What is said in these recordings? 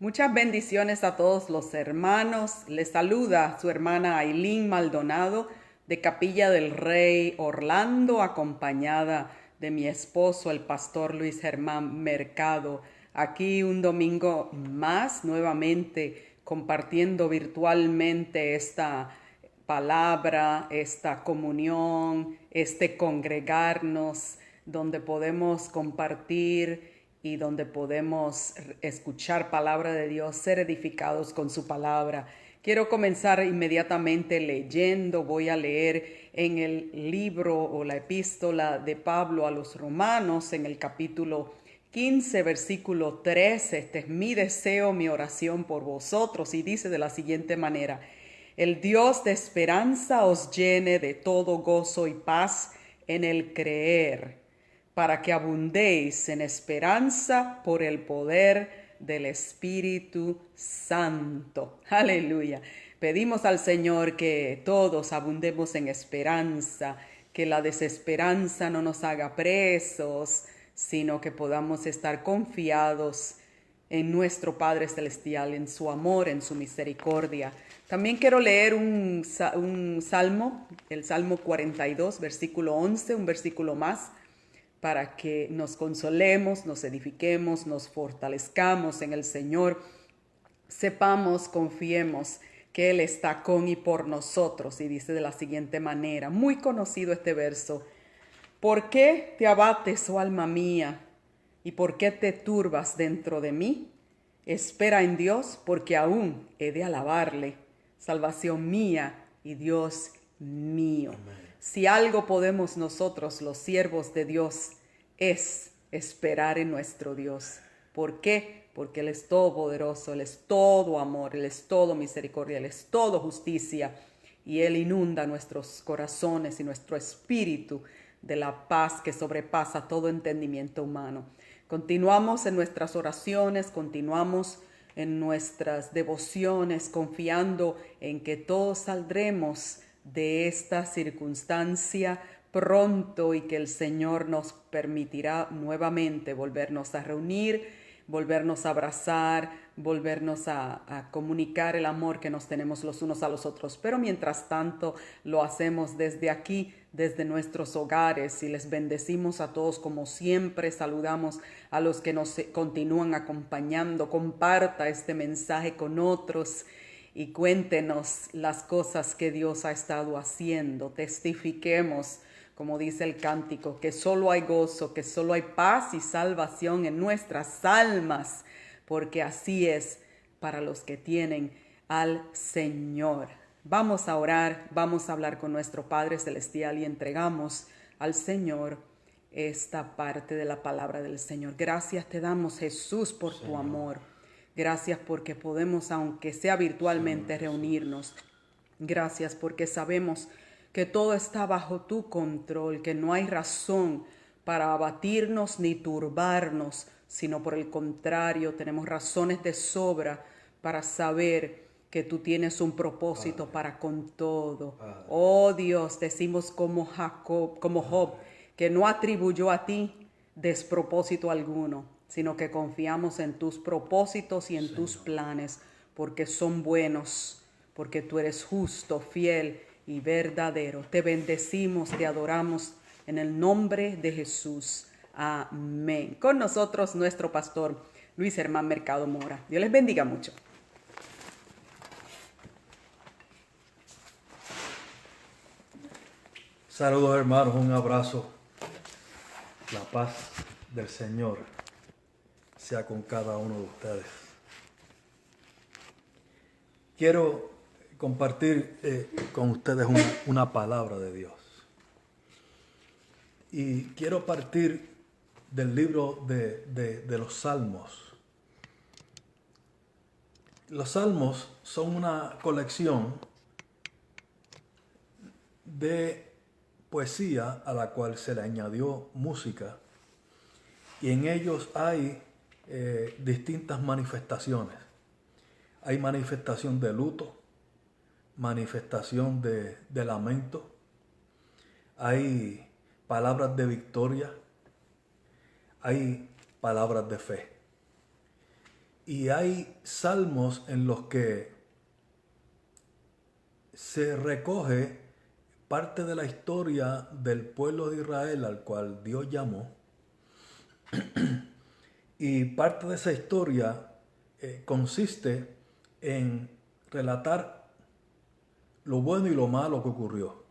Muchas bendiciones a todos los hermanos. Les saluda su hermana Ailín Maldonado de Capilla del Rey, Orlando, acompañada de mi esposo, el pastor Luis Germán Mercado. Aquí un domingo más, nuevamente compartiendo virtualmente esta palabra, esta comunión, este congregarnos, donde podemos compartir y donde podemos escuchar palabra de Dios, ser edificados con su palabra. Quiero comenzar inmediatamente leyendo. Voy a leer en el libro o la epístola de Pablo a los Romanos, en el capítulo 15, versículo 13. Este es mi deseo, mi oración por vosotros, y dice de la siguiente manera: el Dios de esperanza os llene de todo gozo y paz en el creer, para que abundéis en esperanza por el poder del Espíritu Santo. Aleluya. Pedimos al Señor que todos abundemos en esperanza, que la desesperanza no nos haga presos, sino que podamos estar confiados en nuestro Padre Celestial, en su amor, en su misericordia. También quiero leer un salmo, el Salmo 42, versículo 11, un versículo más, para que nos consolemos, nos edifiquemos, nos fortalezcamos en el Señor, sepamos, confiemos que Él está con y por nosotros. Y dice de la siguiente manera, muy conocido este verso: ¿por qué te abates, oh alma mía? ¿Y por qué te turbas dentro de mí? Espera en Dios, porque aún he de alabarle, salvación mía y Dios mío. Amén. Si algo podemos nosotros, los siervos de Dios, es esperar en nuestro Dios. ¿Por qué? Porque Él es todopoderoso, Él es todo amor, Él es todo misericordia, Él es todo justicia, y Él inunda nuestros corazones y nuestro espíritu de la paz que sobrepasa todo entendimiento humano. Continuamos en nuestras oraciones, continuamos en nuestras devociones, confiando en que todos saldremos de esta circunstancia pronto, y que el Señor nos permitirá nuevamente volvernos a reunir, volvernos a abrazar, volvernos a comunicar el amor que nos tenemos los unos a los otros. Pero mientras tanto lo hacemos desde aquí, desde nuestros hogares, y les bendecimos a todos como siempre. Saludamos a los que nos continúan acompañando. Comparta este mensaje con otros y cuéntenos las cosas que Dios ha estado haciendo. Testifiquemos, como dice el cántico, que solo hay gozo, que solo hay paz y salvación en nuestras almas, porque así es para los que tienen al Señor. Vamos a orar, vamos a hablar con nuestro Padre Celestial y entregamos al Señor esta parte de la palabra del Señor. Gracias te damos, Jesús, por tu amor. Gracias porque podemos, aunque sea virtualmente, reunirnos. Gracias porque sabemos que todo está bajo tu control, que no hay razón para abatirnos ni turbarnos, sino por el contrario, tenemos razones de sobra para saber que tú tienes un propósito para con todo. Oh Dios, decimos como Jacob, como Job, que no atribuyó a ti despropósito alguno, sino que confiamos en tus propósitos y en tus planes, porque son buenos, porque tú eres justo, fiel y verdadero. Te bendecimos, te adoramos en el nombre de Jesús. Amén. Con nosotros nuestro pastor Luis Germán Mercado Mora. Dios les bendiga mucho. Saludos hermanos, un abrazo. La paz del Señor sea con cada uno de ustedes. Quiero compartir con ustedes una palabra de Dios. Y quiero partir del libro de los Salmos. Los Salmos son una colección de poesía a la cual se le añadió música, y en ellos hay distintas manifestaciones. Hay manifestación de luto, manifestación de lamento, hay palabras de victoria, hay palabras de fe. Y hay salmos en los que se recoge parte de la historia del pueblo de Israel al cual Dios llamó. Y parte de esa historia consiste en relatar lo bueno y lo malo que ocurrió,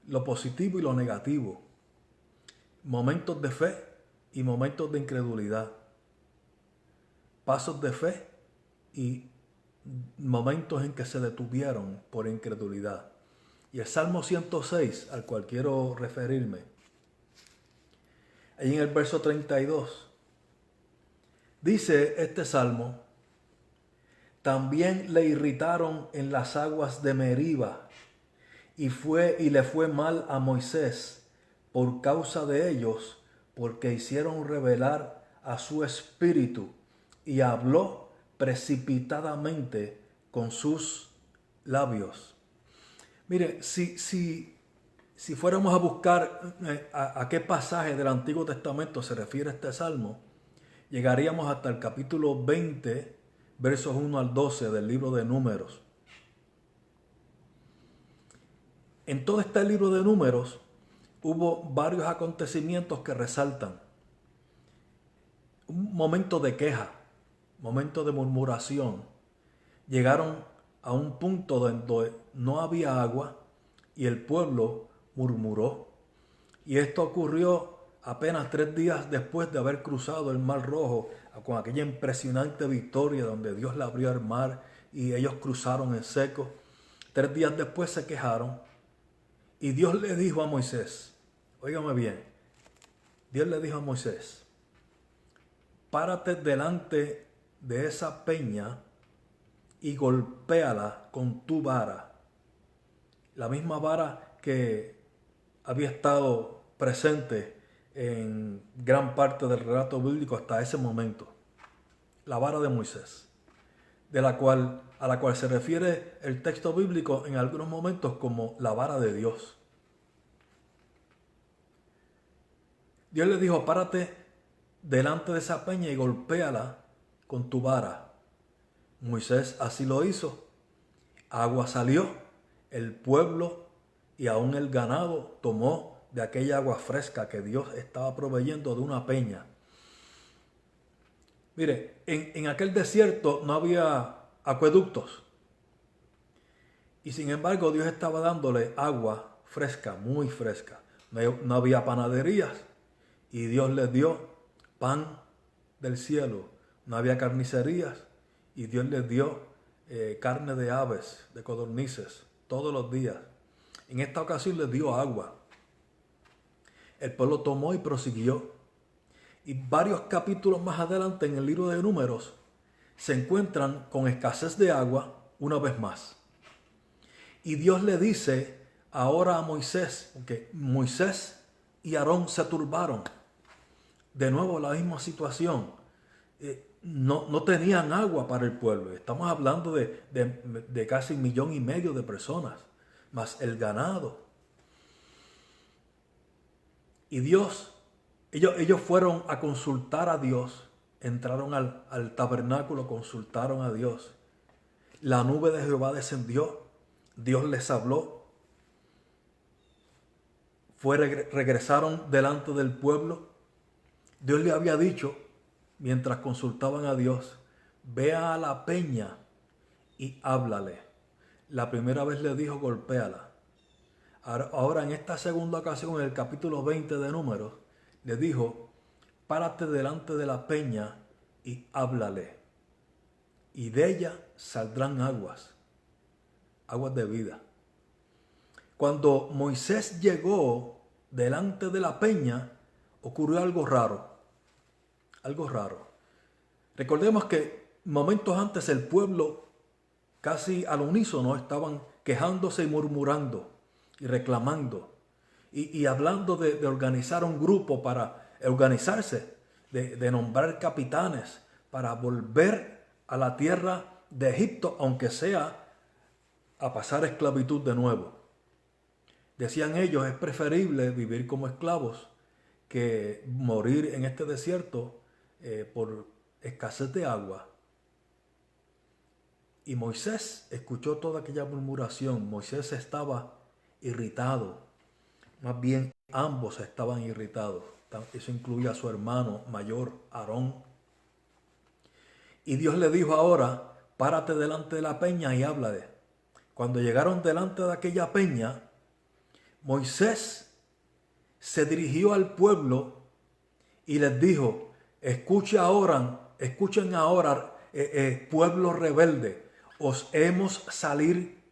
lo positivo y lo negativo, momentos de fe y momentos de incredulidad, pasos de fe y momentos en que se detuvieron por incredulidad. Y el Salmo 106, al cual quiero referirme, ahí en el verso 32, dice este salmo: también le irritaron en las aguas de Meriba, y le fue mal a Moisés por causa de ellos, porque hicieron rebelar a su espíritu, y habló precipitadamente con sus labios. Mire, si fuéramos a buscar a qué pasaje del Antiguo Testamento se refiere este salmo, llegaríamos hasta el capítulo 20, versos 1 al 12 del libro de Números. En todo este libro de Números hubo varios acontecimientos que resaltan. Un momento de queja, momento de murmuración. Llegaron a un punto donde no había agua y el pueblo murmuró. Y esto ocurrió apenas 3 días después de haber cruzado el Mar Rojo, con aquella impresionante victoria donde Dios le abrió el mar y ellos cruzaron en seco. 3 días después se quejaron y Dios le dijo a Moisés, óigame bien, Dios le dijo a Moisés: párate delante de esa peña y golpéala con tu vara. La misma vara que había estado presente en gran parte del relato bíblico hasta ese momento. La vara de Moisés, a la cual se refiere el texto bíblico en algunos momentos como la vara de Dios. Dios le dijo: párate delante de esa peña y golpéala con tu vara. Moisés así lo hizo. Agua salió, el pueblo y aún el ganado tomó de aquella agua fresca que Dios estaba proveyendo de una peña. Mire, en aquel desierto no había acueductos. Y sin embargo Dios estaba dándole agua fresca, muy fresca. No había panaderías. Y Dios les dio pan del cielo. No había carnicerías. Y Dios les dio carne de aves, de codornices, todos los días. En esta ocasión les dio agua. El pueblo tomó y prosiguió. Y varios capítulos más adelante en el libro de Números se encuentran con escasez de agua una vez más. Y Dios le dice ahora a Moisés, que Moisés y Aarón se turbaron. De nuevo la misma situación. No tenían agua para el pueblo. Estamos hablando de casi 1,5 millones de personas, más el ganado. Y ellos fueron a consultar a Dios, entraron al tabernáculo, consultaron a Dios. La nube de Jehová descendió, Dios les habló. Regresaron delante del pueblo. Dios le había dicho, mientras consultaban a Dios: ve a la peña y háblale. La primera vez le dijo: golpéala. Ahora en esta segunda ocasión, en el capítulo 20 de Números, le dijo: párate delante de la peña y háblale. Y de ella saldrán aguas de vida. Cuando Moisés llegó delante de la peña, ocurrió algo raro. Algo raro. Recordemos que momentos antes el pueblo, casi al unísono, estaban quejándose y murmurando y reclamando y hablando de organizar un grupo para organizarse, de nombrar capitanes para volver a la tierra de Egipto, aunque sea a pasar esclavitud de nuevo. Decían ellos: es preferible vivir como esclavos que morir en este desierto por escasez de agua. Y Moisés escuchó toda aquella murmuración. Moisés estaba irritado. Más bien, ambos estaban irritados. Eso incluye a su hermano mayor, Aarón. Y Dios le dijo ahora, párate delante de la peña y háblale. Cuando llegaron delante de aquella peña, Moisés se dirigió al pueblo y les dijo, escuchen ahora, pueblo rebelde, ¿os hemos salir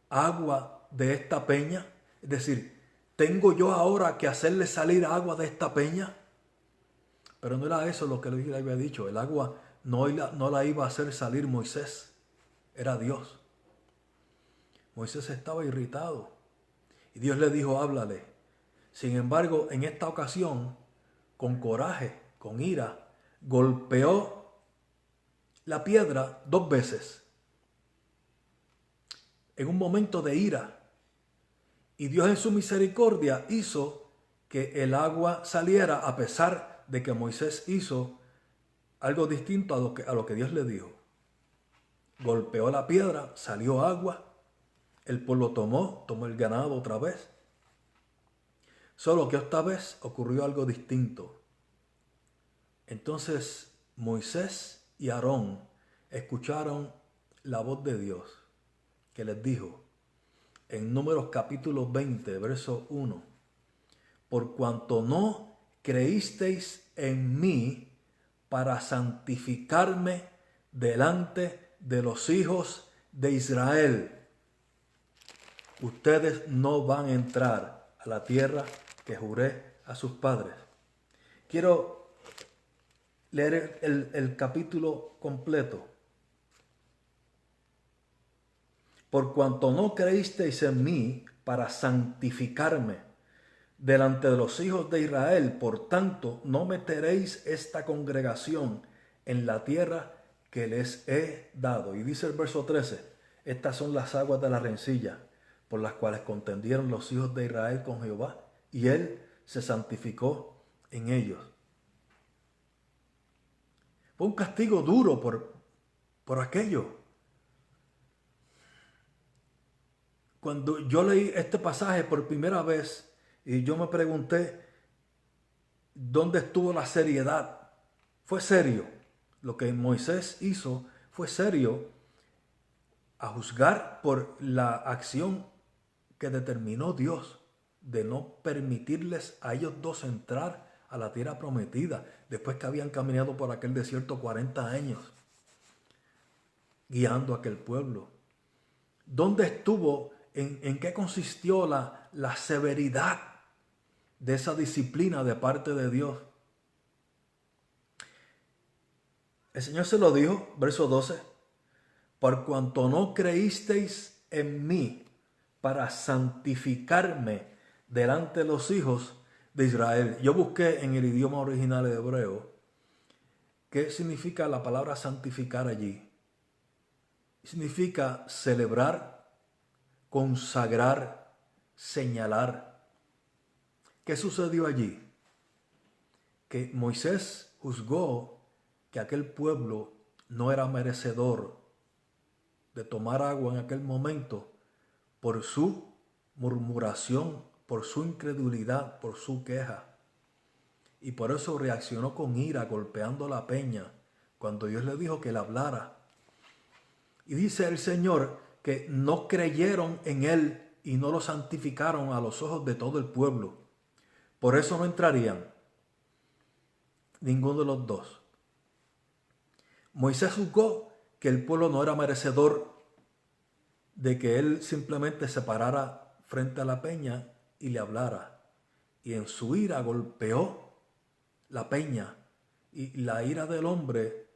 agua de esta peña? Es decir, ¿tengo yo ahora que hacerle salir agua de esta peña? Pero no era eso lo que le había dicho. El agua no la iba a hacer salir Moisés, era Dios. Moisés estaba irritado y Dios le dijo, háblale. Sin embargo, en esta ocasión, con coraje, con ira, golpeó la piedra 2 veces. En un momento de ira. Y Dios en su misericordia hizo que el agua saliera a pesar de que Moisés hizo algo distinto a lo que Dios le dijo. Golpeó la piedra, salió agua, el pueblo tomó el ganado otra vez. Solo que esta vez ocurrió algo distinto. Entonces Moisés y Aarón escucharon la voz de Dios que les dijo en Números capítulo 20, verso 1, por cuanto no creísteis en mí para santificarme delante de los hijos de Israel, ustedes no van a entrar a la tierra que juré a sus padres. Quiero leer el capítulo completo. Por cuanto no creísteis en mí para santificarme delante de los hijos de Israel, por tanto no meteréis esta congregación en la tierra que les he dado. Y dice el verso 13, estas son las aguas de la rencilla por las cuales contendieron los hijos de Israel con Jehová, y él se santificó en ellos. Fue un castigo duro por aquello. Cuando yo leí este pasaje por primera vez, y yo me pregunté, ¿dónde estuvo la seriedad? Fue serio. Lo que Moisés hizo fue serio, a juzgar por la acción que determinó Dios de no permitirles a ellos dos entrar a la tierra prometida, después que habían caminado por aquel desierto 40 años, guiando a aquel pueblo. ¿Dónde estuvo, en qué consistió la severidad de esa disciplina de parte de Dios? El Señor se lo dijo, verso 12, por cuanto no creísteis en mí para santificarme delante de los hijos de Israel. Yo busqué en el idioma original hebreo qué significa la palabra santificar allí. Significa celebrar, consagrar, señalar. ¿Qué sucedió allí? Que Moisés juzgó que aquel pueblo no era merecedor de tomar agua en aquel momento por su murmuración, por su incredulidad, por su queja. Y por eso reaccionó con ira, golpeando la peña, cuando Dios le dijo que le hablara. Y dice el Señor que no creyeron en él y no lo santificaron a los ojos de todo el pueblo. Por eso no entrarían ninguno de los dos. Moisés juzgó que el pueblo no era merecedor de que él simplemente se parara frente a la peña y le hablara. Y en su ira golpeó la peña. Y la ira del hombre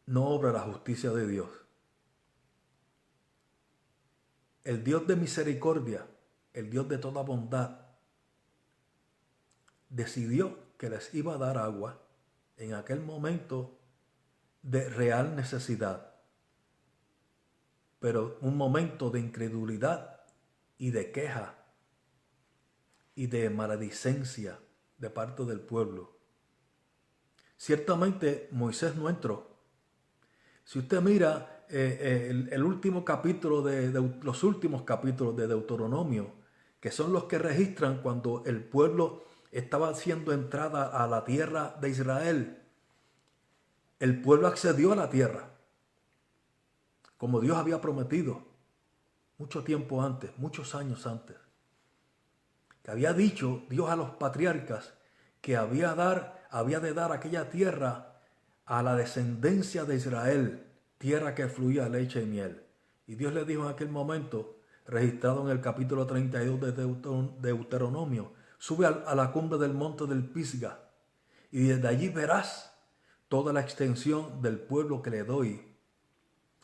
no obra la justicia de Dios. El Dios de misericordia, el Dios de toda bondad, decidió que les iba a dar agua en aquel momento de real necesidad, pero un momento de incredulidad y de queja y de maledicencia de parte del pueblo. Ciertamente Moisés no entró. Si usted mira el último capítulo los últimos capítulos de Deuteronomio, que son los que registran cuando el pueblo estaba haciendo entrada a la tierra de Israel, el pueblo accedió a la tierra, como Dios había prometido, mucho tiempo antes, muchos años antes. Que había dicho Dios a los patriarcas que había de dar aquella tierra a la descendencia de Israel, tierra que fluía leche y miel. Y Dios le dijo en aquel momento, registrado en el capítulo 32 de Deuteronomio, sube a la cumbre del monte del Pisga, y desde allí verás toda la extensión del pueblo que le doy,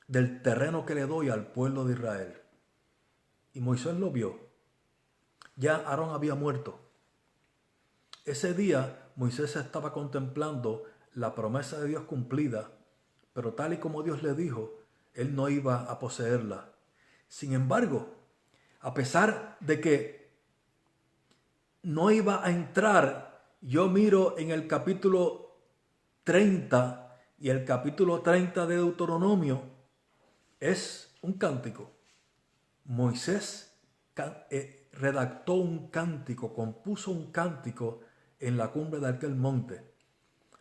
del terreno que le doy al pueblo de Israel. Y Moisés lo vio. Ya Aarón había muerto. Ese día Moisés estaba contemplando la promesa de Dios cumplida, pero tal y como Dios le dijo, él no iba a poseerla. Sin embargo, a pesar de que no iba a entrar, yo miro en el capítulo 30 y el capítulo 30 de Deuteronomio, es un cántico. Moisés redactó un cántico, compuso un cántico en la cumbre de aquel monte,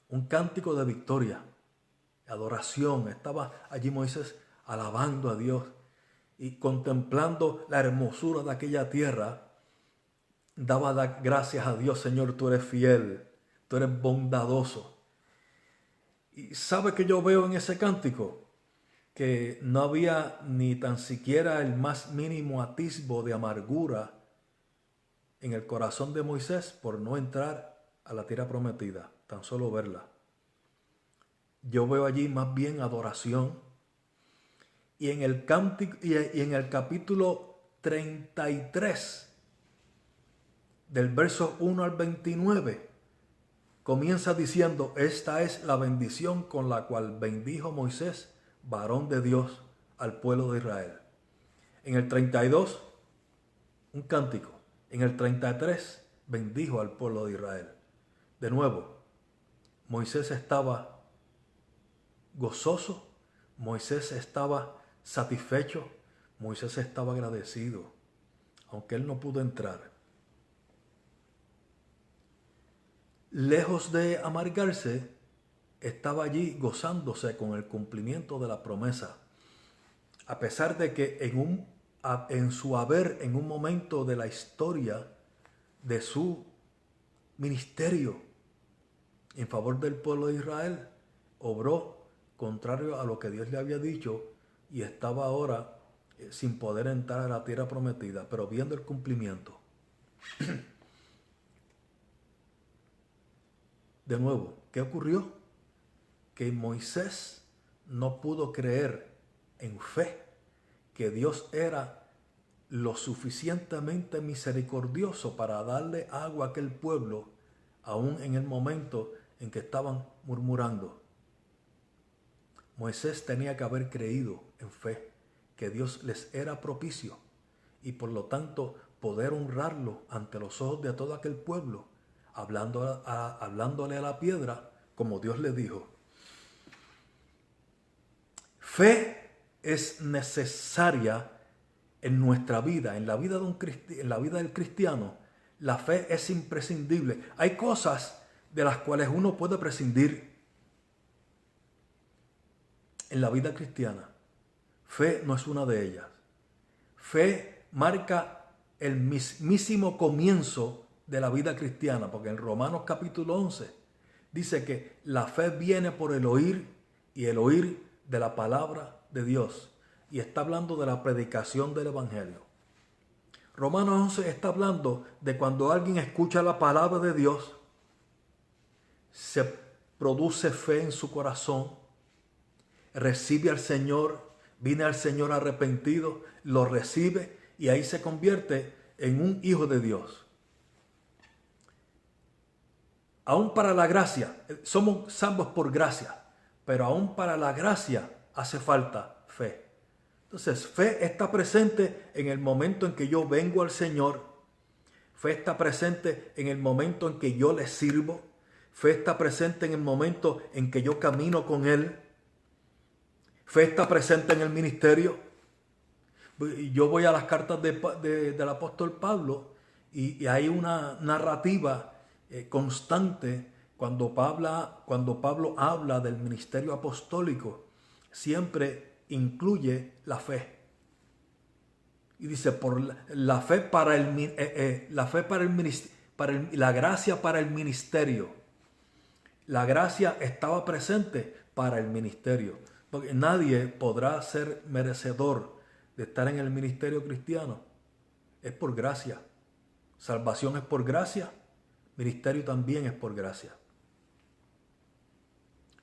un cántico de victoria, adoración. Estaba allí Moisés alabando a Dios y contemplando la hermosura de aquella tierra. Daba gracias a Dios: Señor, tú eres fiel, tú eres bondadoso. Y ¿sabe qué yo veo en ese cántico? Que no había ni tan siquiera el más mínimo atisbo de amargura en el corazón de Moisés por no entrar a la tierra prometida, tan solo verla. Yo veo allí más bien adoración. Y en el cántico, y en el capítulo 33, del verso 1 al 29, comienza diciendo: esta es la bendición con la cual bendijo Moisés, varón de Dios, al pueblo de Israel. En el 32, un cántico. En el 33, bendijo al pueblo de Israel. De nuevo, Moisés estaba gozoso, Moisés estaba satisfecho, Moisés estaba agradecido, aunque él no pudo entrar. Lejos de amargarse, estaba allí gozándose con el cumplimiento de la promesa, a pesar de que en su haber, en un momento de la historia de su ministerio en favor del pueblo de Israel, obró contrario a lo que Dios le había dicho y estaba ahora sin poder entrar a la tierra prometida, pero viendo el cumplimiento. De nuevo, ¿qué ocurrió? Que Moisés no pudo creer en fe que Dios era lo suficientemente misericordioso para darle agua a aquel pueblo, aún en el momento en que estaban murmurando. Moisés tenía que haber creído en fe que Dios les era propicio y por lo tanto poder honrarlo ante los ojos de todo aquel pueblo, hablándole a la piedra como Dios le dijo. Fe es necesaria en nuestra vida, en la vida del cristiano. La fe es imprescindible. Hay cosas de las cuales uno puede prescindir en la vida cristiana. Fe no es una de ellas. Fe marca el mismísimo comienzo de la vida cristiana, porque en Romanos capítulo 11 dice que la fe viene por el oír y el oír de la palabra de Dios. Y está hablando de la predicación del evangelio. Romanos 11 está hablando de cuando alguien escucha la palabra de Dios, se produce fe en su corazón, recibe al Señor, viene al Señor arrepentido, lo recibe y ahí se convierte en un hijo de Dios. Aún para la gracia, somos salvos por gracia, pero aún para la gracia hace falta fe. Entonces, fe está presente en el momento en que yo vengo al Señor. Fe está presente en el momento en que yo le sirvo. Fe está presente en el momento en que yo camino con Él. Fe está presente en el ministerio. Yo voy a las cartas del apóstol Pablo y hay una narrativa constante cuando Pablo habla del ministerio apostólico. Siempre incluye la fe. Y dice, por la fe para la gracia para el ministerio. La gracia estaba presente para el ministerio. Porque nadie podrá ser merecedor de estar en el ministerio cristiano. Es por gracia. Salvación es por gracia. Ministerio también es por gracia.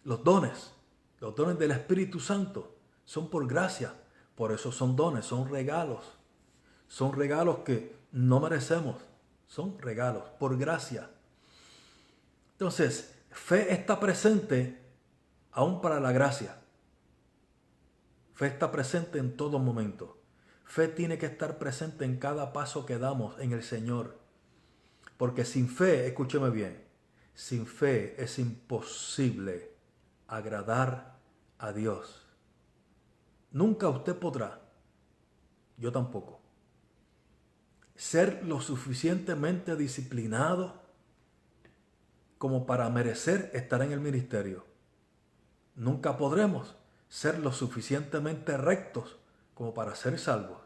Los dones del Espíritu Santo son por gracia. Por eso son dones, son regalos. Son regalos que no merecemos. Son regalos por gracia. Entonces, fe está presente aún para la gracia. Fe está presente en todo momento. Fe tiene que estar presente en cada paso que damos en el Señor. Porque sin fe, escúcheme bien, sin fe es imposible agradar a Dios. Nunca usted podrá, yo tampoco, ser lo suficientemente disciplinado como para merecer estar en el ministerio. Nunca podremos ser lo suficientemente rectos como para ser salvos.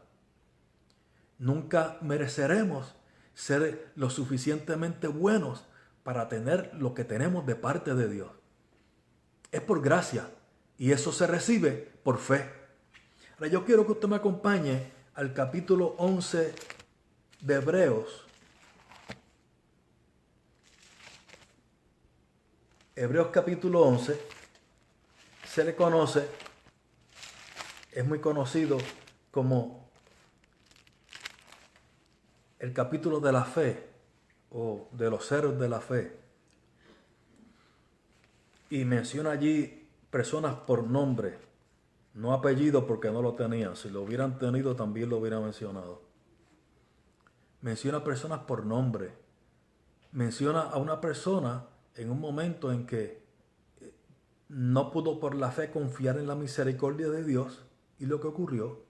Nunca mereceremos ser lo suficientemente buenos para tener lo que tenemos de parte de Dios. Es por gracia y eso se recibe por fe. Ahora yo quiero que usted me acompañe al capítulo 11 de Hebreos. Hebreos capítulo 11 se le conoce, es muy conocido como el capítulo de la fe o de los héroes de la fe. Y menciona allí personas por nombre, no apellido porque no lo tenían. Si lo hubieran tenido también lo hubieran mencionado. Menciona personas por nombre. Menciona a una persona en un momento en que no pudo por la fe confiar en la misericordia de Dios y lo que ocurrió.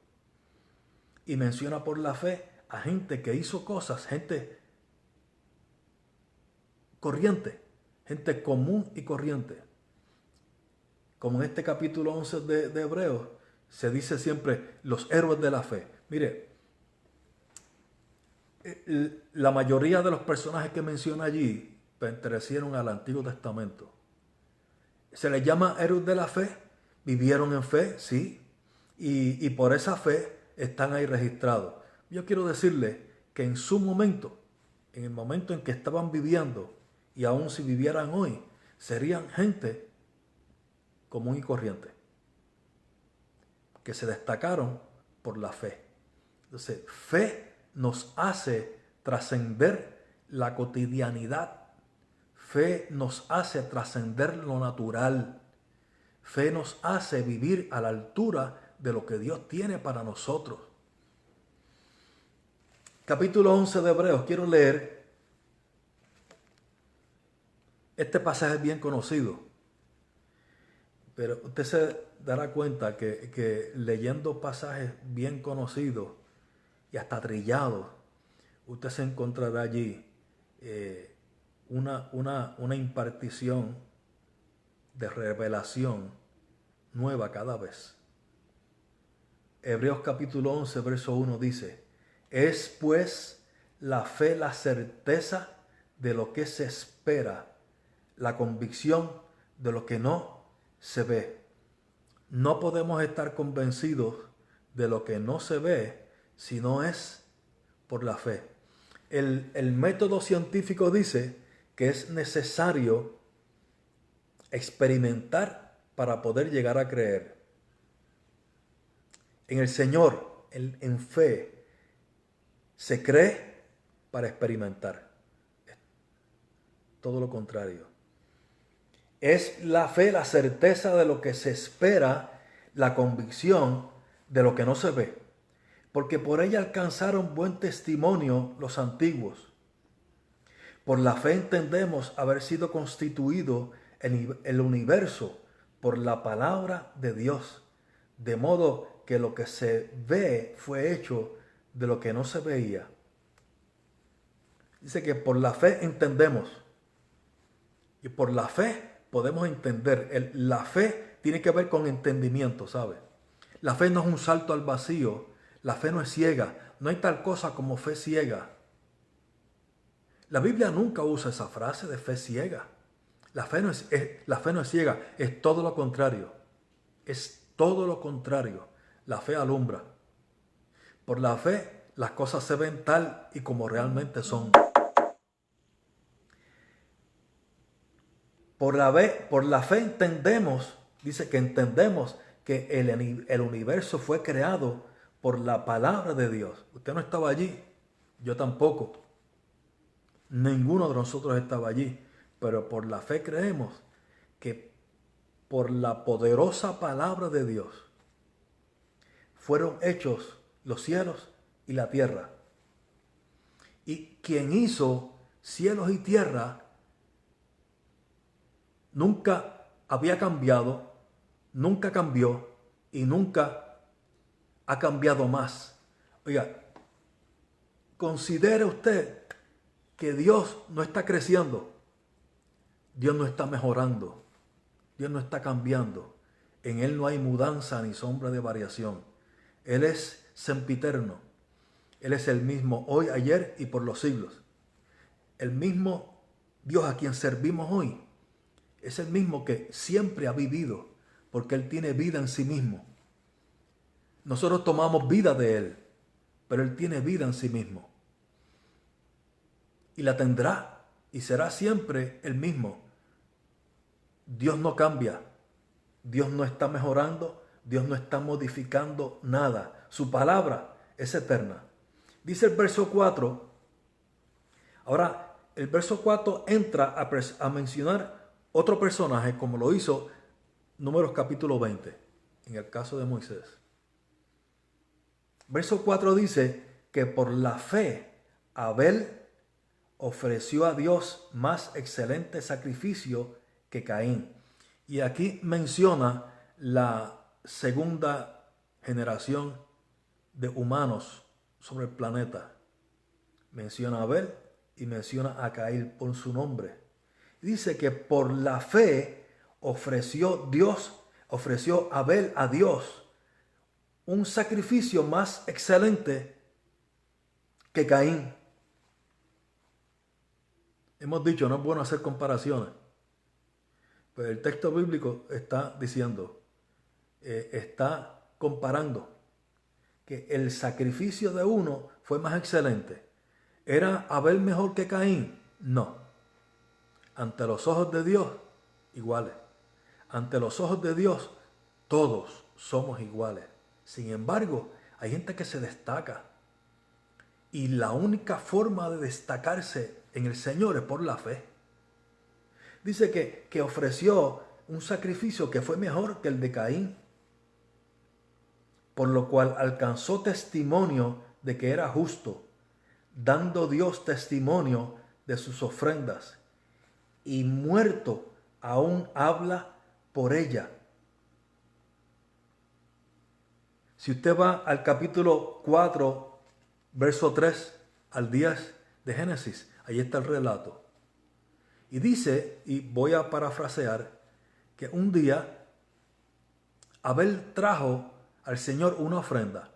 Y menciona por la fe a gente que hizo cosas, gente corriente, gente común y corriente. Como en este capítulo 11 de Hebreos se dice siempre los héroes de la fe. Mire, la mayoría de los personajes que menciona allí pertenecieron al Antiguo Testamento. Se les llama héroes de la fe, vivieron en fe, sí, y por esa fe están ahí registrados. Yo quiero decirle que en su momento, en el momento en que estaban viviendo, y aún si vivieran hoy, serían gente común y corriente, que se destacaron por la fe. Entonces, fe nos hace trascender la cotidianidad. Fe nos hace trascender lo natural. Fe nos hace vivir a la altura de lo que Dios tiene para nosotros. Capítulo 11 de Hebreos, quiero leer. Este pasaje es bien conocido, pero usted se dará cuenta que leyendo pasajes bien conocidos y hasta trillados, usted se encontrará allí una impartición de revelación nueva cada vez. Hebreos capítulo 11, verso 1 dice: es pues la fe la certeza de lo que se espera, la convicción de lo que no se ve. No podemos estar convencidos de lo que no se ve si no es por la fe. El método científico dice que es necesario experimentar para poder llegar a creer. En el Señor, en fe, se cree para experimentar. Es todo lo contrario. Es la fe la certeza de lo que se espera, la convicción de lo que no se ve. Porque por ella alcanzaron buen testimonio los antiguos. Por la fe entendemos haber sido constituido el universo por la palabra de Dios, de modo que lo que se ve fue hecho de lo que no se veía. Dice que por la fe entendemos. Y por la fe podemos entender. La fe tiene que ver con entendimiento, ¿sabe? La fe no es un salto al vacío. La fe no es ciega. No hay tal cosa como fe ciega. La Biblia nunca usa esa frase de fe ciega. La fe no es ciega, es todo lo contrario. Es todo lo contrario. La fe alumbra. Por la fe las cosas se ven tal y como realmente son. Por la fe entendemos, dice que entendemos que el universo fue creado por la palabra de Dios. Usted no estaba allí, yo tampoco. Ninguno de nosotros estaba allí, pero por la fe creemos que por la poderosa palabra de Dios fueron hechos los cielos y la tierra. Y quien hizo cielos y tierra nunca había cambiado, nunca cambió y nunca ha cambiado más. Oiga, considere usted que Dios no está creciendo, Dios no está mejorando, Dios no está cambiando. En Él no hay mudanza ni sombra de variación. Él es sempiterno. Él es el mismo hoy, ayer y por los siglos. El mismo Dios a quien servimos hoy es el mismo que siempre ha vivido, porque Él tiene vida en sí mismo. Nosotros tomamos vida de Él, pero Él tiene vida en sí mismo. Y la tendrá y será siempre el mismo. Dios no cambia, Dios no está mejorando, Dios no está modificando nada. Su palabra es eterna. Dice el verso 4, ahora el verso 4 entra a mencionar otro personaje como lo hizo Números capítulo 20, en el caso de Moisés. Verso 4 dice que por la fe Abel ofreció a Dios más excelente sacrificio que Caín. Y aquí menciona la segunda generación de humanos sobre el planeta. Menciona a Abel y menciona a Caín por su nombre. Dice que por la fe ofreció Abel a Dios un sacrificio más excelente que Caín. Hemos dicho, no es bueno hacer comparaciones, pero el texto bíblico está diciendo, está comparando que el sacrificio de uno fue más excelente. ¿Era Abel mejor que Caín? No. Ante los ojos de Dios, iguales. Ante los ojos de Dios, todos somos iguales. Sin embargo, hay gente que se destaca. Y la única forma de destacarse en el Señor es por la fe. Dice que ofreció un sacrificio que fue mejor que el de Caín, por lo cual alcanzó testimonio de que era justo, dando Dios testimonio de sus ofrendas, y muerto aún habla por ella. Si usted va al capítulo 4, verso 3 al 10 de Génesis, ahí está el relato. Y dice, y voy a parafrasear, que un día Abel trajo al Señor una ofrenda.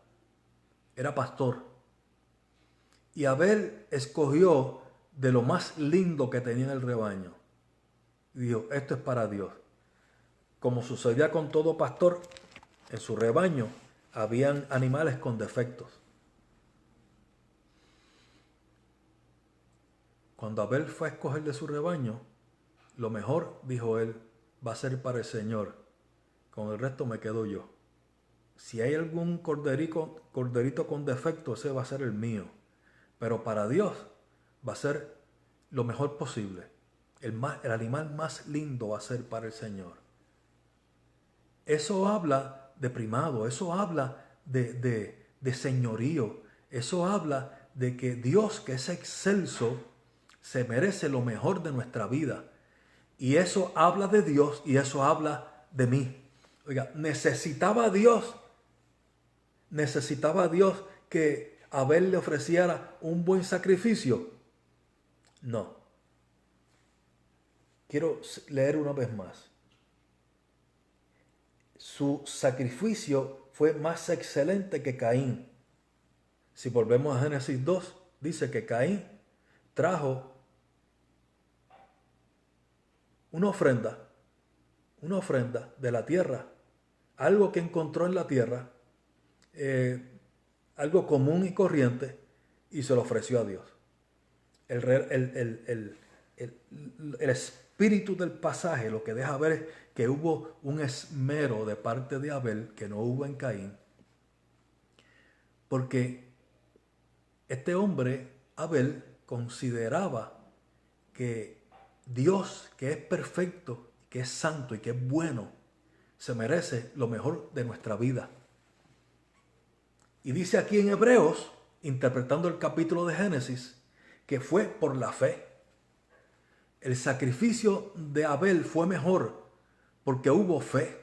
Era pastor. Y Abel escogió de lo más lindo que tenía en el rebaño. Y dijo, esto es para Dios. Como sucedía con todo pastor, en su rebaño habían animales con defectos. Cuando Abel fue a escoger de su rebaño, lo mejor, dijo él, va a ser para el Señor. Con el resto me quedo yo. Si hay algún corderito con defecto, ese va a ser el mío. Pero para Dios va a ser lo mejor posible. El animal más lindo va a ser para el Señor. Eso habla de primado, eso habla de señorío, eso habla de que Dios, que es excelso, se merece lo mejor de nuestra vida. Y eso habla de Dios y eso habla de mí. Oiga, necesitaba a Dios que Abel le ofreciera un buen sacrificio. No. Quiero leer una vez más. Su sacrificio fue más excelente que Caín. Si volvemos a Génesis 2, dice que Caín trajo una ofrenda de la tierra, algo que encontró en la tierra, algo común y corriente, y se lo ofreció a Dios. El espíritu del pasaje lo que deja ver es que hubo un esmero de parte de Abel que no hubo en Caín, porque este hombre, Abel, consideraba que Dios, que es perfecto, que es santo y que es bueno, se merece lo mejor de nuestra vida. Y dice aquí en Hebreos, interpretando el capítulo de Génesis, que fue por la fe. El sacrificio de Abel fue mejor porque hubo fe.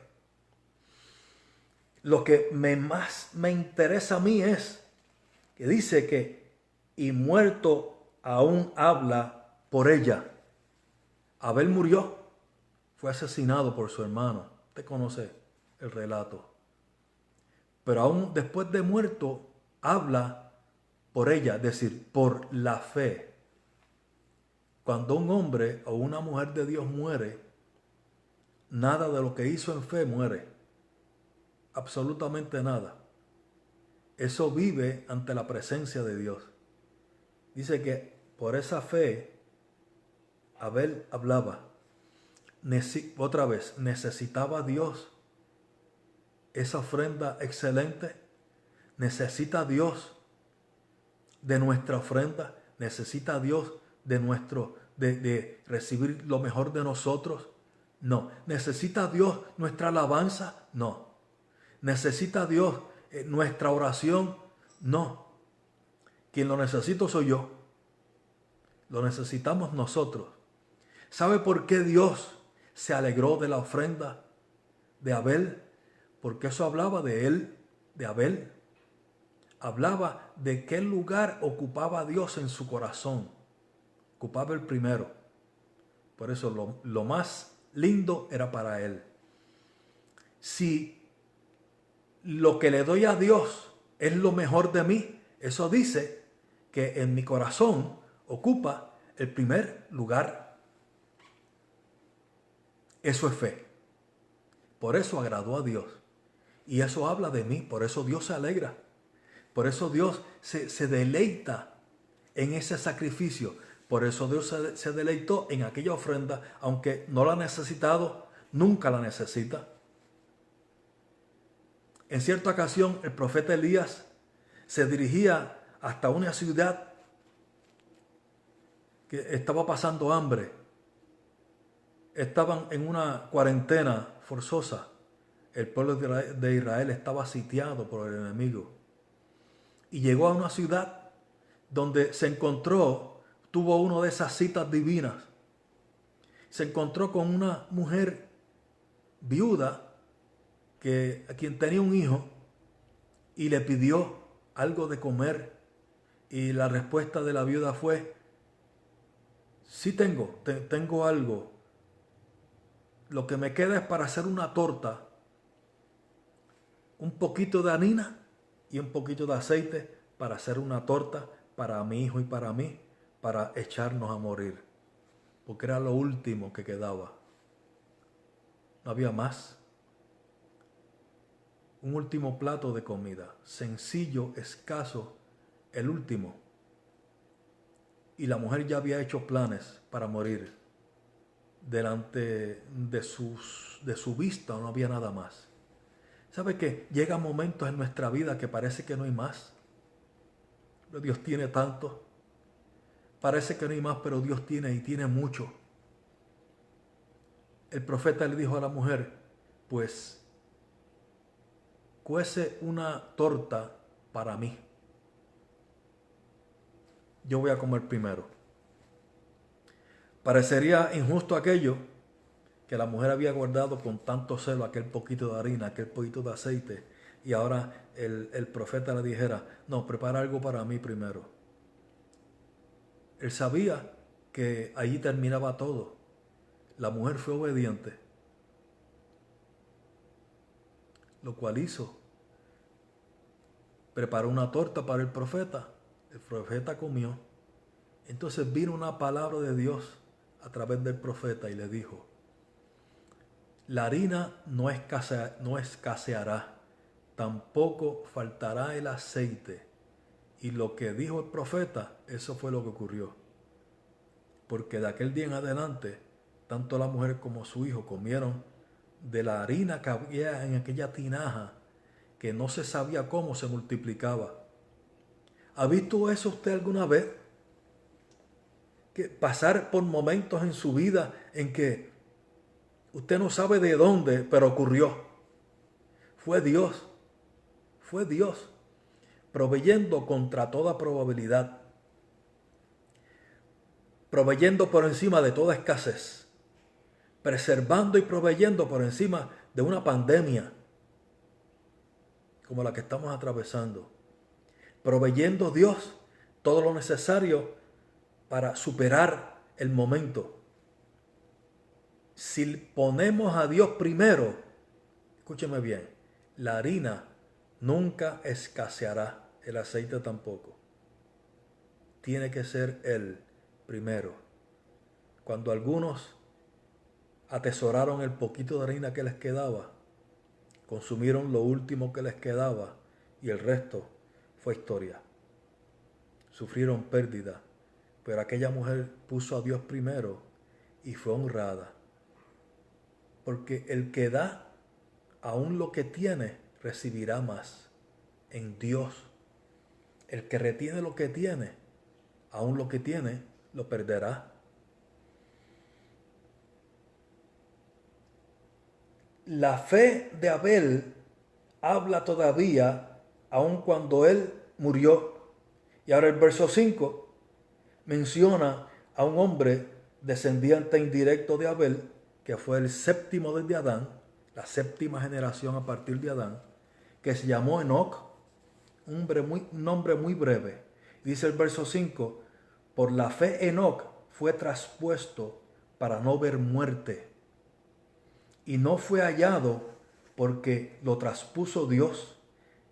Lo que más me interesa a mí es que dice que y muerto aún habla por ella. Abel murió, fue asesinado por su hermano. Usted conoce el relato. Pero aún después de muerto, habla por ella, es decir, por la fe. Cuando un hombre o una mujer de Dios muere, nada de lo que hizo en fe muere. Absolutamente nada. Eso vive ante la presencia de Dios. Dice que por esa fe, Abel hablaba. Otra vez, necesitaba a Dios esa ofrenda excelente. Necesita a Dios de nuestra ofrenda. Necesita a Dios de recibir lo mejor de nosotros. No. ¿Necesita a Dios nuestra alabanza? No. ¿Necesita a Dios nuestra oración? No. Quien lo necesito soy yo. Lo necesitamos nosotros. ¿Sabe por qué Dios se alegró de la ofrenda de Abel? Porque eso hablaba de él, de Abel. Hablaba de qué lugar ocupaba Dios en su corazón. Ocupaba el primero. Por eso lo más lindo era para él. Si lo que le doy a Dios es lo mejor de mí, eso dice que en mi corazón ocupa el primer lugar. Eso es fe. Por eso agradó a Dios. Y eso habla de mí, por eso Dios se alegra. Por eso Dios se deleita en ese sacrificio. Por eso Dios se deleitó en aquella ofrenda, aunque no la ha necesitado, nunca la necesita. En cierta ocasión, el profeta Elías se dirigía hasta una ciudad que estaba pasando hambre. Estaban en una cuarentena forzosa. El pueblo de Israel estaba sitiado por el enemigo. Y llegó a una ciudad donde tuvo una de esas citas divinas. Se encontró con una mujer viuda a quien tenía un hijo y le pidió algo de comer. Y la respuesta de la viuda fue: sí tengo algo. Lo que me queda es para hacer una torta. Un poquito de harina y un poquito de aceite para hacer una torta para mi hijo y para mí, para echarnos a morir. Porque era lo último que quedaba. No había más. Un último plato de comida, sencillo, escaso, el último. Y la mujer ya había hecho planes para morir. Delante de su vista no había nada más. ¿Sabe que llegan momentos en nuestra vida que parece que no hay más? Pero Dios tiene tanto. Parece que no hay más, pero Dios tiene y tiene mucho. El profeta le dijo a la mujer: pues cuece una torta para mí. Yo voy a comer primero. Parecería injusto aquello que la mujer había guardado con tanto celo, aquel poquito de harina, aquel poquito de aceite, y ahora el profeta le dijera, no, prepara algo para mí primero. Él sabía que allí terminaba todo. La mujer fue obediente, lo cual hizo. Preparó una torta para el profeta comió. Entonces vino una palabra de Dios a través del profeta y le dijo, la harina no escaseará, tampoco faltará el aceite. Y lo que dijo el profeta, eso fue lo que ocurrió. Porque de aquel día en adelante, tanto la mujer como su hijo comieron de la harina que había en aquella tinaja, que no se sabía cómo se multiplicaba. ¿Ha visto eso usted alguna vez? Que pasar por momentos en su vida en que usted no sabe de dónde, pero ocurrió. Fue Dios, proveyendo contra toda probabilidad, proveyendo por encima de toda escasez, preservando y proveyendo por encima de una pandemia como la que estamos atravesando, proveyendo Dios todo lo necesario para superar el momento. Si ponemos a Dios primero, escúcheme bien, la harina nunca escaseará, el aceite tampoco. Tiene que ser Él primero. Cuando algunos atesoraron el poquito de harina que les quedaba, consumieron lo último que les quedaba y el resto fue historia. Sufrieron pérdida, pero aquella mujer puso a Dios primero y fue honrada. Porque el que da aún lo que tiene, recibirá más en Dios. El que retiene lo que tiene, aún lo que tiene, lo perderá. La fe de Abel habla todavía, aun cuando él murió. Y ahora el verso 5 menciona a un hombre descendiente indirecto de Abel, que fue el séptimo desde Adán, la séptima generación a partir de Adán, que se llamó Enoc, un nombre muy breve. Dice el verso 5, por la fe Enoc fue traspuesto para no ver muerte, y no fue hallado porque lo traspuso Dios,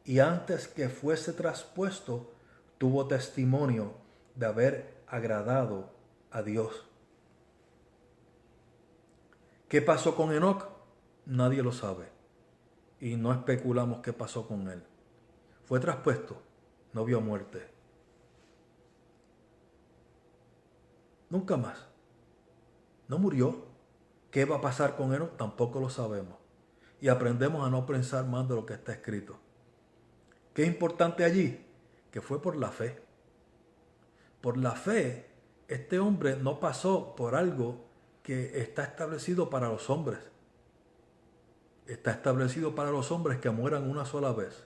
y antes que fuese traspuesto tuvo testimonio de haber agradado a Dios. ¿Qué pasó con Enoc? Nadie lo sabe. Y no especulamos qué pasó con él. Fue traspuesto, no vio muerte. Nunca más. No murió. ¿Qué va a pasar con Enoc? Tampoco lo sabemos. Y aprendemos a no pensar más de lo que está escrito. ¿Qué es importante allí? Que fue por la fe. Por la fe, este hombre no pasó por algo que está establecido para los hombres. Está establecido para los hombres que mueran una sola vez.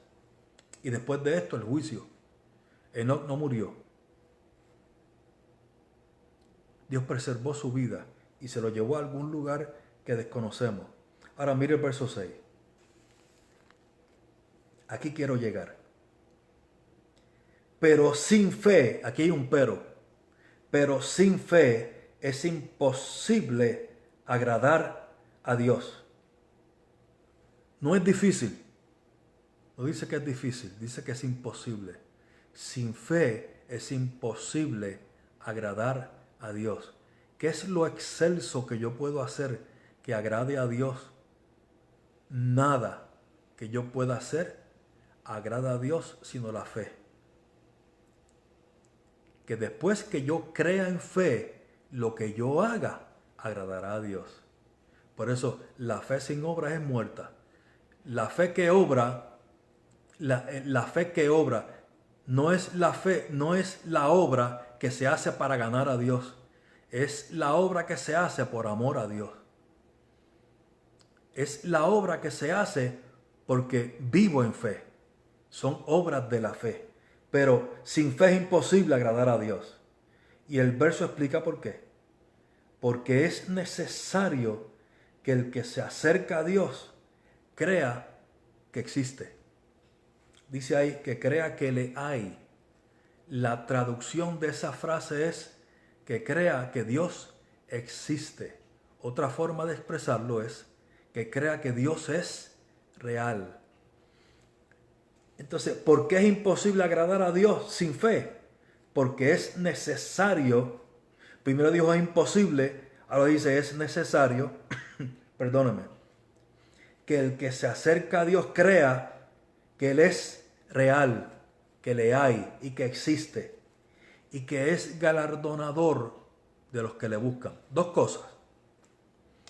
Y después de esto, el juicio. Enoc no murió. Dios preservó su vida y se lo llevó a algún lugar que desconocemos. Ahora mire el verso 6. Aquí quiero llegar. Pero sin fe, aquí hay un pero sin fe es imposible agradar a Dios. No es difícil. No dice que es difícil, dice que es imposible. Sin fe es imposible agradar a Dios. ¿Qué es lo excelso que yo puedo hacer que agrade a Dios? Nada que yo pueda hacer agrada a Dios sino la fe. Que después que yo crea en fe, lo que yo haga agradará a Dios. Por eso la fe sin obra es muerta. La fe que obra, la fe que obra no es la fe, no es la obra que se hace para ganar a Dios. Es la obra que se hace por amor a Dios. Es la obra que se hace porque vivo en fe. Son obras de la fe. Pero sin fe es imposible agradar a Dios. Y el verso explica por qué. porque es necesario que el que se acerca a Dios crea que existe. Dice ahí que crea que le hay. La traducción de esa frase es que crea que Dios existe. Otra forma de expresarlo es que crea que Dios es real. Entonces, ¿por qué es imposible agradar a Dios sin fe? Porque es necesario. Primero dijo es imposible, ahora dice es necesario, perdóname, que el que se acerca a Dios crea que Él es real, que le hay y que existe y que es galardonador de los que le buscan. Dos cosas.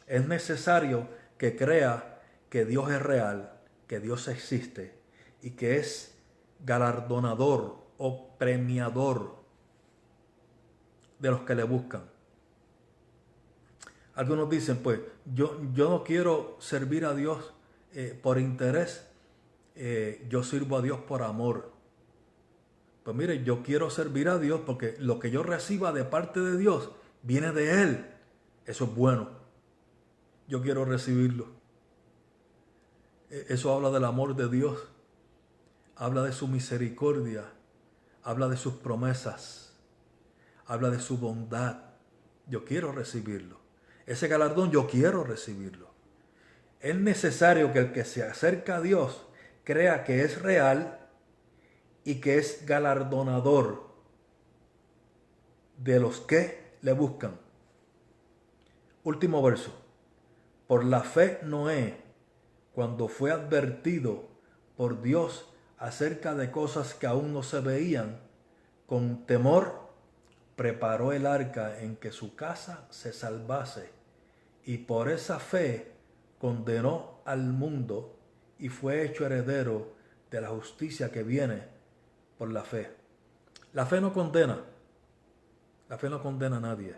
Es necesario que crea que Dios es real, que Dios existe y que es galardonador o premiador de los que le buscan. Algunos dicen, pues, yo no quiero servir a Dios por interés, yo sirvo a Dios por amor. Pues mire, yo quiero servir a Dios porque lo que yo reciba de parte de Dios viene de Él. Eso es bueno. Yo quiero recibirlo. Eso habla del amor de Dios. Habla de su misericordia. Habla de sus promesas. Habla de su bondad. Yo quiero recibirlo. Ese galardón yo quiero recibirlo. Es necesario que el que se acerca a Dios crea que es real y que es galardonador de los que le buscan. Último verso. Por la fe Noé, cuando fue advertido por Dios acerca de cosas que aún no se veían, con temor preparó el arca en que su casa se salvase, y por esa fe condenó al mundo y fue hecho heredero de la justicia que viene por la fe. La fe no condena. La fe no condena a nadie.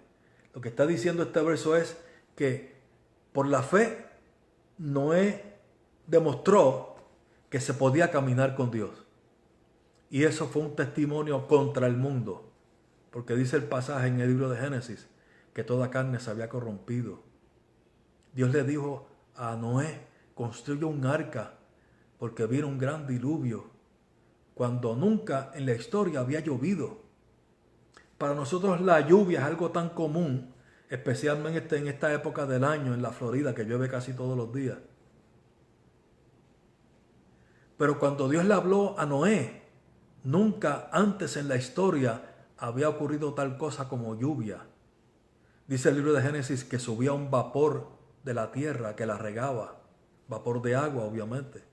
Lo que está diciendo este verso es que por la fe Noé demostró que se podía caminar con Dios. Y eso fue un testimonio contra el mundo. Porque dice el pasaje en el libro de Génesis que toda carne se había corrompido. Dios le dijo a Noé, construye un arca porque viene un gran diluvio, cuando nunca en la historia había llovido. Para nosotros la lluvia es algo tan común, especialmente en esta época del año en la Florida, que llueve casi todos los días. Pero cuando Dios le habló a Noé, nunca antes en la historia había ocurrido tal cosa como lluvia. Dice el libro de Génesis que subía un vapor de la tierra que la regaba, vapor de agua obviamente,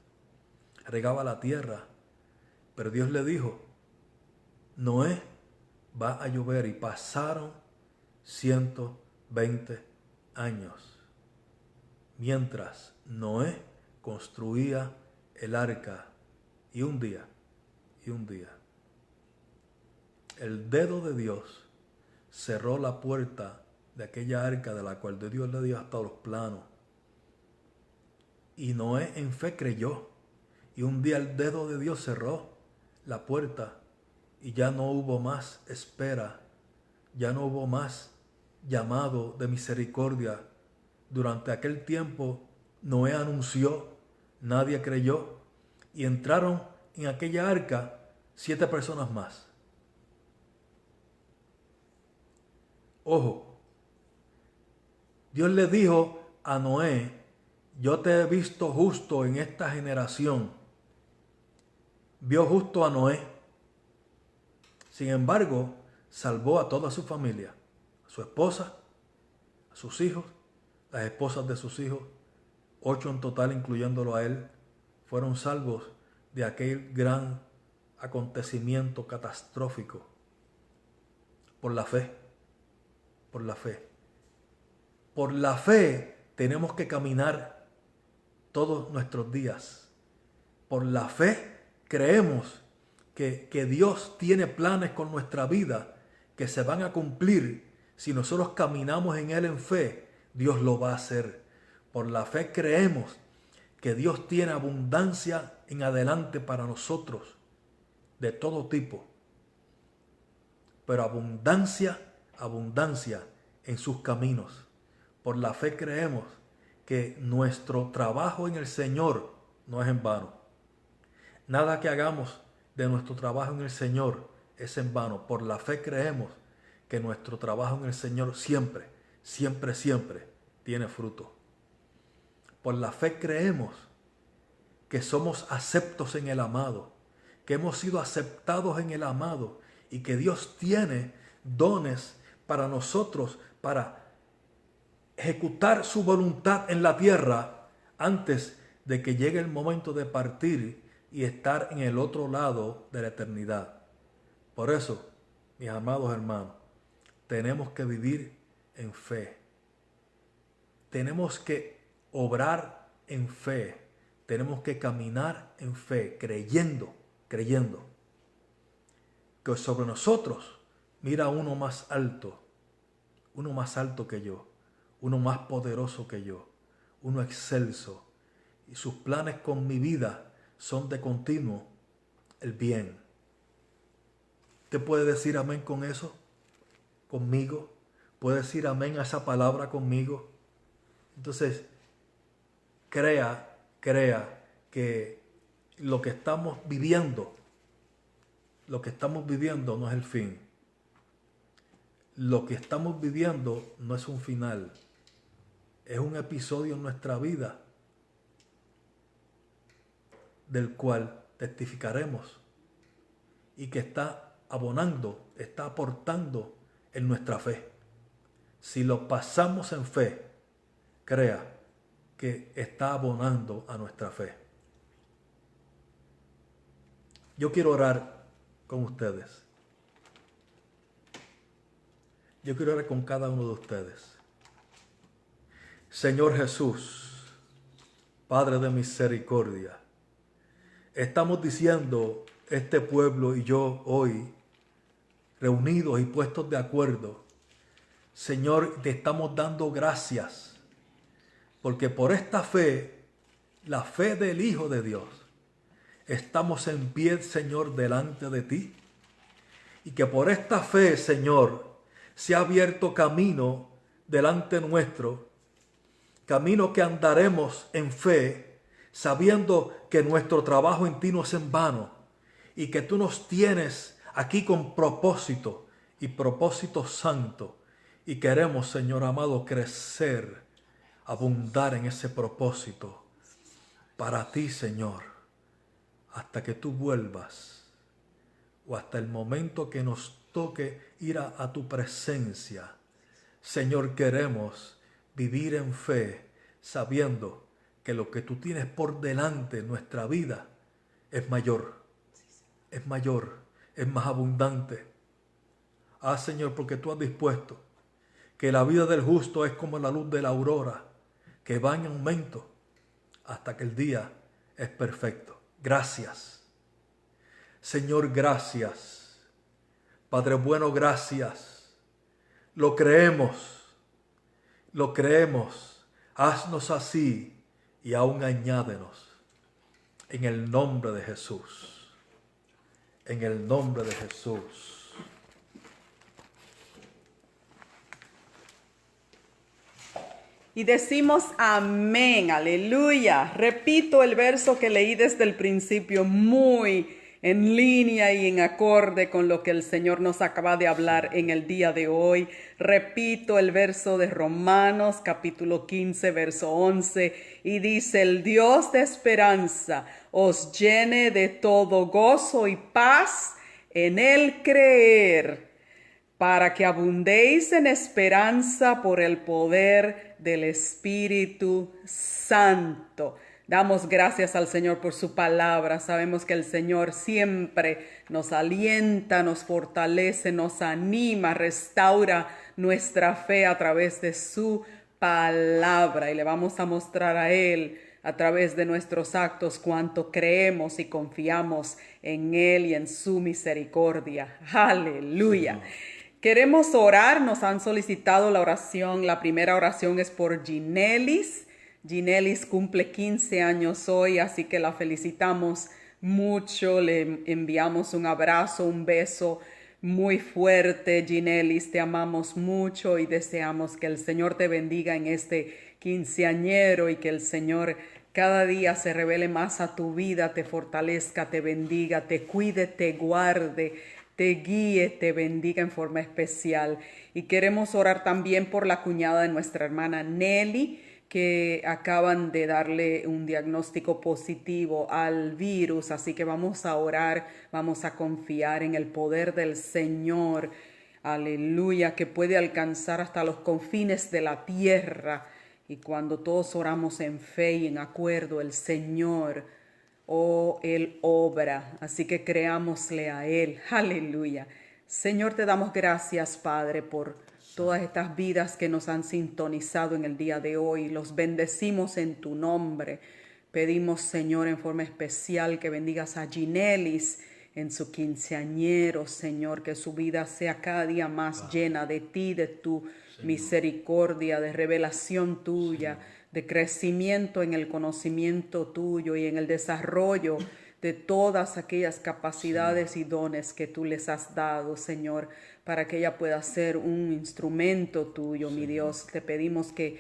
regaba la tierra. Pero Dios le dijo, Noé, va a llover, y pasaron 120 años mientras Noé construía el arca, y un día, el dedo de Dios cerró la puerta de aquella arca de la cual de Dios le dio hasta los planos. Y Noé en fe creyó. Y un día el dedo de Dios cerró la puerta y ya no hubo más espera. Ya no hubo más llamado de misericordia. Durante aquel tiempo Noé anunció, nadie creyó, y entraron en aquella arca 7 personas más. Ojo, Dios le dijo a Noé, yo te he visto justo en esta generación. Vio justo a Noé. Sin embargo, salvó a toda su familia, a su esposa, a sus hijos, las esposas de sus hijos, 8 en total incluyéndolo a él, fueron salvos de aquel gran acontecimiento catastrófico por la fe. Por la fe. Por la fe tenemos que caminar todos nuestros días. Por la fe creemos que Dios tiene planes con nuestra vida que se van a cumplir. Si nosotros caminamos en Él en fe, Dios lo va a hacer. Por la fe creemos que Dios tiene abundancia en adelante para nosotros, de todo tipo. Pero abundancia en sus caminos. Por la fe creemos que nuestro trabajo en el Señor no es en vano. Nada que hagamos de nuestro trabajo en el Señor es en vano. Por la fe creemos que nuestro trabajo en el Señor siempre, siempre, siempre tiene fruto. Por la fe creemos que somos aceptos en el amado, que hemos sido aceptados en el amado y que Dios tiene dones para nosotros para ejecutar su voluntad en la tierra antes de que llegue el momento de partir y estar en el otro lado de la eternidad. Por eso, mis amados hermanos, tenemos que vivir en fe. Tenemos que obrar en fe. Tenemos que caminar en fe, creyendo que sobre nosotros mira uno más alto que yo, uno más poderoso que yo, uno excelso, y sus planes con mi vida son de continuo el bien. ¿Usted puede decir amén con eso? ¿Conmigo? ¿Puede decir amén a esa palabra conmigo? Entonces, crea que lo que estamos viviendo no es el fin. Lo que estamos viviendo no es un final. Es un episodio en nuestra vida del cual testificaremos y que está abonando, está aportando en nuestra fe. Si lo pasamos en fe, crea que está abonando a nuestra fe. Yo quiero orar con ustedes. Yo quiero orar con cada uno de ustedes. Señor Jesús, Padre de misericordia, estamos diciendo este pueblo y yo hoy, reunidos y puestos de acuerdo, Señor, te estamos dando gracias, porque por esta fe, la fe del Hijo de Dios, estamos en pie, Señor, delante de ti. Y que por esta fe, Señor, se ha abierto camino delante nuestro, camino que andaremos en fe, sabiendo que nuestro trabajo en ti no es en vano y que tú nos tienes aquí con propósito y propósito santo. Y queremos, Señor amado, crecer, abundar en ese propósito para ti, Señor, hasta que tú vuelvas o hasta el momento que nos toque ir a tu presencia. Señor, queremos vivir en fe, sabiendo que lo que tú tienes por delante en nuestra vida es mayor, es más abundante. Ah, Señor, porque tú has dispuesto que la vida del justo es como la luz de la aurora, que va en aumento hasta que el día es perfecto. Gracias. Señor, gracias. Padre bueno, gracias. Lo creemos. Haznos así y aún añádenos. En el nombre de Jesús. En el nombre de Jesús. Y decimos amén, aleluya. Repito el verso que leí desde el principio, muy en línea y en acorde con lo que el Señor nos acaba de hablar en el día de hoy. Repito el verso de Romanos, capítulo 15, verso 11, y dice: el Dios de esperanza os llene de todo gozo y paz en el creer, para que abundéis en esperanza por el poder del Espíritu Santo. Damos gracias al Señor por su palabra. Sabemos que el Señor siempre nos alienta, nos fortalece, nos anima, restaura nuestra fe a través de su palabra. Y le vamos a mostrar a Él a través de nuestros actos cuánto creemos y confiamos en Él y en su misericordia. Aleluya. Sí. Queremos orar, nos han solicitado la oración. La primera oración es por Ginelis. Ginelis cumple 15 años hoy, así que la felicitamos mucho. Le enviamos un abrazo, un beso muy fuerte, Ginelis. Te amamos mucho y deseamos que el Señor te bendiga en este quinceañero y que el Señor cada día se revele más a tu vida, te fortalezca, te bendiga, te cuide, te guarde, te guíe, te bendiga en forma especial. Y queremos orar también por la cuñada de nuestra hermana Nelly, que acaban de darle un diagnóstico positivo al virus, así que vamos a orar, vamos a confiar en el poder del Señor, aleluya, que puede alcanzar hasta los confines de la tierra. Y cuando todos oramos en fe y en acuerdo, el Señor, Él obra, así que creámosle a Él, aleluya. Señor, te damos gracias, Padre, por todas estas vidas que nos han sintonizado en el día de hoy. Los bendecimos en tu nombre. Pedimos, Señor, en forma especial que bendigas a Ginelis en su quinceañero, Señor, que su vida sea cada día más llena de ti, de tu misericordia, de revelación tuya, de crecimiento en el conocimiento tuyo y en el desarrollo de todas aquellas capacidades y dones que tú les has dado, Señor, para que ella pueda ser un instrumento tuyo, mi Dios. Te pedimos que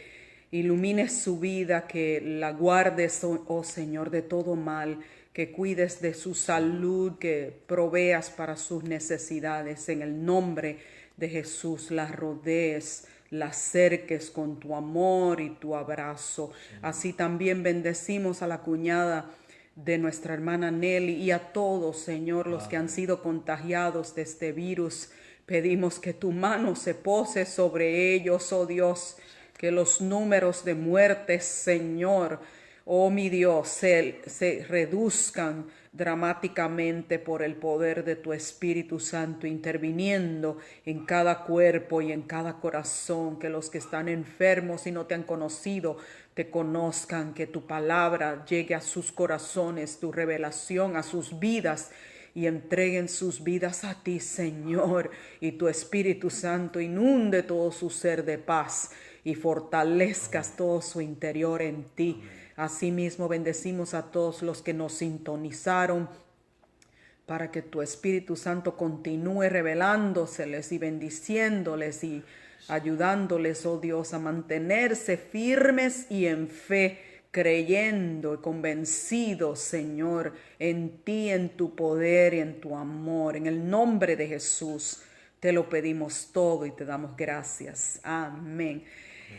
ilumines su vida, que la guardes, oh Señor, de todo mal, que cuides de su salud, que proveas para sus necesidades. En el nombre de Jesús, la rodees, la cerques con tu amor y tu abrazo. Así también bendecimos a la cuñada de nuestra hermana Nelly y a todos, Señor, los que han sido contagiados de este virus. Pedimos que tu mano se pose sobre ellos, oh Dios, que los números de muertes, Señor, oh mi Dios, se reduzcan dramáticamente por el poder de tu Espíritu Santo, interviniendo en cada cuerpo y en cada corazón, que los que están enfermos y no te han conocido, te conozcan, que tu palabra llegue a sus corazones, tu revelación a sus vidas, y entreguen sus vidas a ti, Señor, y tu Espíritu Santo inunde todo su ser de paz y fortalezcas todo su interior en ti. Asimismo, bendecimos a todos los que nos sintonizaron para que tu Espíritu Santo continúe revelándoseles y bendiciéndoles y ayudándoles, oh Dios, a mantenerse firmes y en fe, creyendo y convencidos, Señor, en ti, en tu poder y en tu amor. En el nombre de Jesús te lo pedimos todo y te damos gracias. Amén.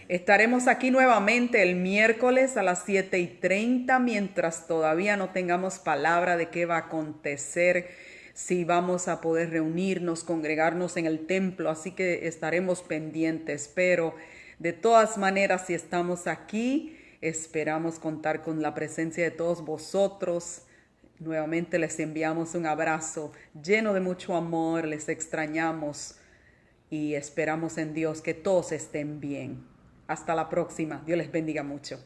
Estaremos aquí nuevamente el miércoles a las 7:30, mientras todavía no tengamos palabra de qué va a acontecer, si vamos a poder reunirnos, congregarnos en el templo, así que estaremos pendientes, pero de todas maneras, si estamos aquí, esperamos contar con la presencia de todos vosotros. Nuevamente les enviamos un abrazo lleno de mucho amor, les extrañamos y esperamos en Dios que todos estén bien. Hasta la próxima. Dios les bendiga mucho.